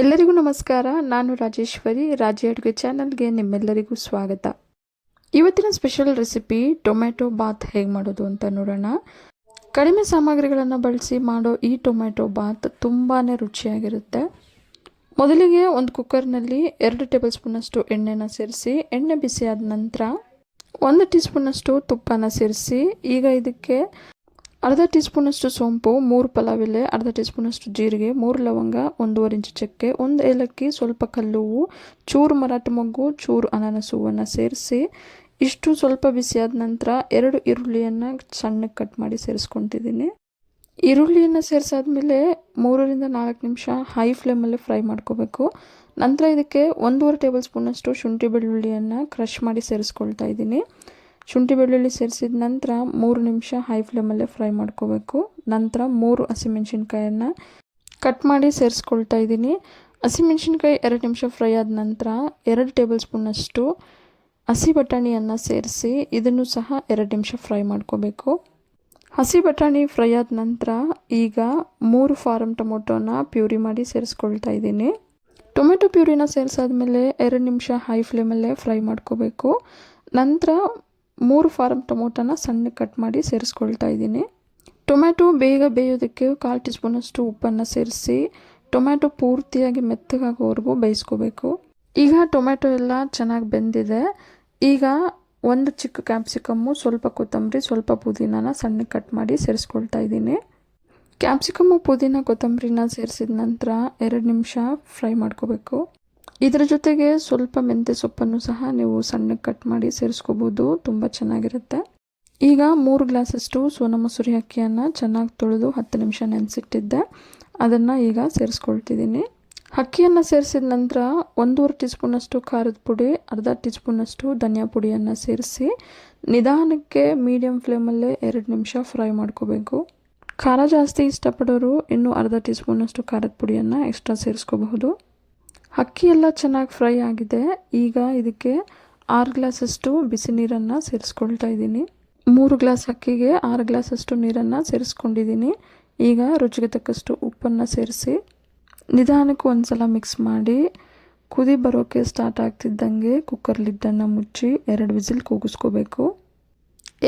ಎಲ್ಲರಿಗೂ ನಮಸ್ಕಾರ. ನಾನು ರಾಜೇಶ್ವರಿ. ರಾಜಿ ಅಡುಗೆ ಚಾನಲ್ಗೆ ನಿಮ್ಮೆಲ್ಲರಿಗೂ ಸ್ವಾಗತ. ಇವತ್ತಿನ ಸ್ಪೆಷಲ್ ರೆಸಿಪಿ ಟೊಮೆಟೊ ಬಾತ್ ಹೇಗೆ ಮಾಡೋದು ಅಂತ ನೋಡೋಣ. ಕಡಿಮೆ ಸಾಮಗ್ರಿಗಳನ್ನು ಬಳಸಿ ಮಾಡೋ ಈ ಟೊಮೆಟೊ ಬಾತ್ ತುಂಬಾ ರುಚಿಯಾಗಿರುತ್ತೆ. ಮೊದಲಿಗೆ ಒಂದು ಕುಕ್ಕರ್ನಲ್ಲಿ 2 ಟೇಬಲ್ ಸ್ಪೂನಷ್ಟು ಎಣ್ಣೆನ ಸೇರಿಸಿ, ಎಣ್ಣೆ ಬಿಸಿಯಾದ ನಂತರ 1 ಟೀ ಸ್ಪೂನಷ್ಟು ತುಪ್ಪನ ಸೇರಿಸಿ, ಈಗ ಇದಕ್ಕೆ ಅರ್ಧ ಟೀ ಸ್ಪೂನಷ್ಟು ಸೋಂಪು, 3 ಪಲಾವ್ ಎಲೆ, ಅರ್ಧ ಟೀ ಸ್ಪೂನಷ್ಟು ಜೀರಿಗೆ, 3 ಲವಂಗ, 1.5 ಇಂಚು ಚಕ್ಕೆ, 1 ಏಲಕ್ಕಿ, ಸ್ವಲ್ಪ ಕಲ್ಲುವು, ಚೂರು ಮರಾಠಿ ಮೊಗ್ಗು, ಚೂರು ಅನಾನಸು ಹೂವನ್ನು ಸೇರಿಸಿ, ಇಷ್ಟು ಸ್ವಲ್ಪ ಬಿಸಿಯಾದ ನಂತರ 2 ಈರುಳ್ಳಿಯನ್ನು ಸಣ್ಣಗೆ ಕಟ್ ಮಾಡಿ ಸೇರಿಸ್ಕೊತಿದ್ದೀನಿ. ಈರುಳ್ಳಿಯನ್ನು ಸೇರಿಸಾದ್ಮೇಲೆ 3ರಿಂದ 4 ನಿಮಿಷ ಹೈ ಫ್ಲೇಮಲ್ಲಿ ಫ್ರೈ ಮಾಡ್ಕೋಬೇಕು. ನಂತರ ಇದಕ್ಕೆ 1.5 ಟೇಬಲ್ ಸ್ಪೂನಷ್ಟು ಶುಂಠಿ ಬೆಳ್ಳುಳ್ಳಿಯನ್ನು ಕ್ರಷ್ ಮಾಡಿ ಸೇರಿಸ್ಕೊಳ್ತಾ ಇದ್ದೀನಿ. ಶುಂಠಿ ಬೆಳ್ಳುಳ್ಳಿ ಸೇರಿಸಿದ ನಂತರ 3 ನಿಮಿಷ ಹೈ ಫ್ಲೇಮಲ್ಲೇ ಫ್ರೈ ಮಾಡ್ಕೋಬೇಕು. ನಂತರ 3 ಹಸಿಮೆಣಸಿನ್ಕಾಯನ್ನು ಕಟ್ ಮಾಡಿ ಸೇರಿಸ್ಕೊಳ್ತಾ ಇದ್ದೀನಿ. ಹಸಿಮೆಣಸಿನ್ಕಾಯಿ 2 ನಿಮಿಷ ಫ್ರೈ ಆದ ನಂತರ 2 ಟೇಬಲ್ ಸ್ಪೂನಷ್ಟು ಹಸಿ ಬಟಾಣಿಯನ್ನು ಸೇರಿಸಿ ಇದನ್ನು ಸಹ 2 ನಿಮಿಷ ಫ್ರೈ ಮಾಡ್ಕೋಬೇಕು. ಹಸಿ ಬಟಾಣಿ ಫ್ರೈ ಆದ ನಂತರ ಈಗ 3 ಫಾರಮ್ ಟೊಮೊಟೊನ ಪ್ಯೂರಿ ಮಾಡಿ ಸೇರಿಸ್ಕೊಳ್ತಾ ಇದ್ದೀನಿ. ಟೊಮೆಟೊ ಪ್ಯೂರಿನ ಸೇರಿಸಾದ್ಮೇಲೆ 2 ನಿಮಿಷ ಹೈ ಫ್ಲೇಮಲ್ಲೇ ಫ್ರೈ ಮಾಡ್ಕೋಬೇಕು. ನಂತರ 3 ಫಾರಮ್ ಟೊಮೊಟೊನ ಸಣ್ಣಗೆ ಕಟ್ ಮಾಡಿ ಸೇರಿಸ್ಕೊಳ್ತಾ ಇದ್ದೀನಿ. ಟೊಮೆಟೊ ಬೇಗ ಬೇಯೋದಕ್ಕೆ 1/4 ಟೀ ಸ್ಪೂನಷ್ಟು ಉಪ್ಪನ್ನು ಸೇರಿಸಿ ಟೊಮೆಟೊ ಪೂರ್ತಿಯಾಗಿ ಮೆತ್ತಗಾಗೋವರೆಗೂ ಬೇಯಿಸ್ಕೋಬೇಕು. ಈಗ ಟೊಮೆಟೊ ಎಲ್ಲ ಚೆನ್ನಾಗಿ ಬೆಂದಿದೆ. ಈಗ 1 ಚಿಕ್ಕ ಕ್ಯಾಪ್ಸಿಕಮ್ಮು, ಸ್ವಲ್ಪ ಕೊತ್ತಂಬರಿ, ಸ್ವಲ್ಪ ಪುದೀನಾನ ಸಣ್ಣಗೆ ಕಟ್ ಮಾಡಿ ಸೇರಿಸ್ಕೊಳ್ತಾ ಇದ್ದೀನಿ. ಕ್ಯಾಪ್ಸಿಕಮ್ಮು, ಪುದೀನ, ಕೊತ್ತಂಬರಿನ ಸೇರಿಸಿದ ನಂತರ 2 ನಿಮಿಷ ಫ್ರೈ ಮಾಡ್ಕೋಬೇಕು. ಇದರ ಜೊತೆಗೆ ಸ್ವಲ್ಪ ಮೆಂತ್ಯ ಸೊಪ್ಪನ್ನು ಸಹ ನೀವು ಸಣ್ಣಗೆ ಕಟ್ ಮಾಡಿ ಸೇರಿಸ್ಕೋಬೋದು, ತುಂಬ ಚೆನ್ನಾಗಿರುತ್ತೆ. ಈಗ 3 ಗ್ಲಾಸಷ್ಟು ಸೋನಾ ಮಸೂರಿ ಅಕ್ಕಿಯನ್ನು ಚೆನ್ನಾಗಿ ತೊಳೆದು 10 ನಿಮಿಷ ನೆನೆಸಿಟ್ಟಿದ್ದೆ, ಅದನ್ನು ಈಗ ಸೇರಿಸ್ಕೊಳ್ತಿದ್ದೀನಿ. ಅಕ್ಕಿಯನ್ನು ಸೇರಿಸಿದ ನಂತರ 1.5 ಟೀ ಸ್ಪೂನಷ್ಟು ಖಾರದ ಪುಡಿ, ಅರ್ಧ ಟೀ ಸ್ಪೂನಷ್ಟು ಧನಿಯಾ ಪುಡಿಯನ್ನು ಸೇರಿಸಿ ನಿಧಾನಕ್ಕೆ ಮೀಡಿಯಮ್ ಫ್ಲೇಮಲ್ಲೇ 2 ನಿಮಿಷ ಫ್ರೈ ಮಾಡ್ಕೋಬೇಕು. ಖಾರ ಜಾಸ್ತಿ ಇಷ್ಟಪಡೋರು ಇನ್ನೂ ಅರ್ಧ ಟೀ ಸ್ಪೂನಷ್ಟು ಖಾರದ ಪುಡಿಯನ್ನು ಎಕ್ಸ್ಟ್ರಾ ಸೇರಿಸ್ಕೋಬಹುದು. ಅಕ್ಕಿ ಎಲ್ಲ ಚೆನ್ನಾಗಿ ಫ್ರೈ ಆಗಿದೆ. ಈಗ ಇದಕ್ಕೆ 6 ಗ್ಲಾಸಷ್ಟು ಬಿಸಿ ನೀರನ್ನು ಸೇರಿಸ್ಕೊಳ್ತಾ ಇದ್ದೀನಿ. 3 ಗ್ಲಾಸ್ ಅಕ್ಕಿಗೆ 6 ಗ್ಲಾಸಷ್ಟು ನೀರನ್ನು ಸೇರಿಸ್ಕೊಂಡಿದ್ದೀನಿ. ಈಗ ರುಚಿಗೆ ತಕ್ಕಷ್ಟು ಉಪ್ಪನ್ನು ಸೇರಿಸಿ ನಿಧಾನಕ್ಕೆ ಒಂದ್ಸಲ ಮಿಕ್ಸ್ ಮಾಡಿ ಕುದಿ ಬರೋಕ್ಕೆ ಸ್ಟಾರ್ಟ್ ಆಗ್ತಿದ್ದಂಗೆ ಕುಕ್ಕರ್ ಲಿಡ್ಡನ್ನು ಮುಚ್ಚಿ 2 ವಿಸಿಲ್ ಕೂಗಿಸ್ಕೋಬೇಕು.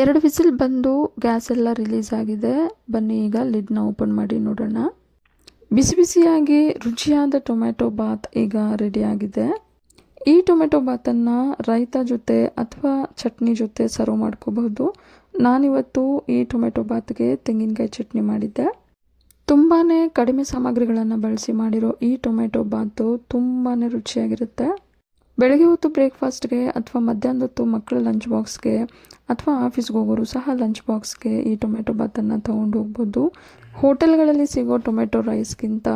2 ವಿಸಿಲ್ ಬಂದು ಗ್ಯಾಸ್ ಎಲ್ಲ ರಿಲೀಸ್ ಆಗಿದೆ. ಬನ್ನಿ ಈಗ ಲಿಡ್ನ ಓಪನ್ ಮಾಡಿ ನೋಡೋಣ. ಬಿಸಿ ಬಿಸಿಯಾಗಿ ರುಚಿಯಾದ ಟೊಮೆಟೊ ಬಾತ್ ಈಗ ರೆಡಿಯಾಗಿದೆ. ಈ ಟೊಮೆಟೊ ಬಾತನ್ನು ರೈತ ಜೊತೆ ಅಥವಾ ಚಟ್ನಿ ಜೊತೆ ಸರ್ವ್ ಮಾಡ್ಕೋಬಹುದು. ನಾನಿವತ್ತು ಈ ಟೊಮೆಟೊ ಬಾತ್ಗೆ ತೆಂಗಿನಕಾಯಿ ಚಟ್ನಿ ಮಾಡಿದ್ದೆ. ತುಂಬಾ ಕಡಿಮೆ ಸಾಮಗ್ರಿಗಳನ್ನು ಬಳಸಿ ಮಾಡಿರೋ ಈ ಟೊಮೆಟೊ ಬಾತು ತುಂಬಾ ರುಚಿಯಾಗಿರುತ್ತೆ. ಬೆಳಗ್ಗೆ ಹೊತ್ತು ಬ್ರೇಕ್ಫಾಸ್ಟ್ಗೆ ಅಥವಾ ಮಧ್ಯಾಹ್ನದ ಹೊತ್ತು ಮಕ್ಕಳ ಲಂಚ್ ಬಾಕ್ಸ್ಗೆ ಅಥವಾ ಆಫೀಸ್ಗೆ ಹೋಗೋರು ಸಹ ಲಂಚ್ ಬಾಕ್ಸ್ಗೆ ಈ ಟೊಮೆಟೊ ಬಾತನ್ನು ತೊಗೊಂಡು ಹೋಗ್ಬೋದು. ಹೋಟೆಲ್ಗಳಲ್ಲಿ ಸಿಗೋ ಟೊಮೆಟೊ ರೈಸ್ಗಿಂತ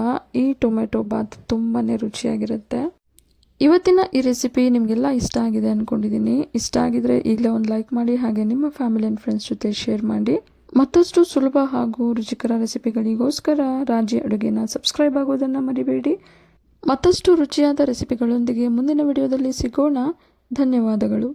ಈ ಟೊಮೆಟೊ ಬಾತ್ ತುಂಬಾ ರುಚಿಯಾಗಿರುತ್ತೆ. ಇವತ್ತಿನ ಈ ರೆಸಿಪಿ ನಿಮಗೆಲ್ಲ ಇಷ್ಟ ಆಗಿದೆ ಅಂದ್ಕೊಂಡಿದ್ದೀನಿ. ಇಷ್ಟ ಆಗಿದರೆ ಈಗಲೇ ಒಂದು ಲೈಕ್ ಮಾಡಿ, ಹಾಗೆ ನಿಮ್ಮ ಫ್ಯಾಮಿಲಿ ಆ್ಯಂಡ್ ಫ್ರೆಂಡ್ಸ್ ಜೊತೆ ಶೇರ್ ಮಾಡಿ. ಮತ್ತಷ್ಟು ಸುಲಭ ಹಾಗೂ ರುಚಿಕರ ರೆಸಿಪಿಗಳಿಗೋಸ್ಕರ ರಾಜಿ ಅಡುಗೆನ ಸಬ್ಸ್ಕ್ರೈಬ್ ಆಗೋದನ್ನು ಮರಿಬೇಡಿ. ಮತ್ತಷ್ಟು ರುಚಿಯಾದ ರೆಸಿಪಿಗಳೊಂದಿಗೆ ಮುಂದಿನ ವಿಡಿಯೋದಲ್ಲಿ ಸಿಗೋಣ. ಧನ್ಯವಾದಗಳು.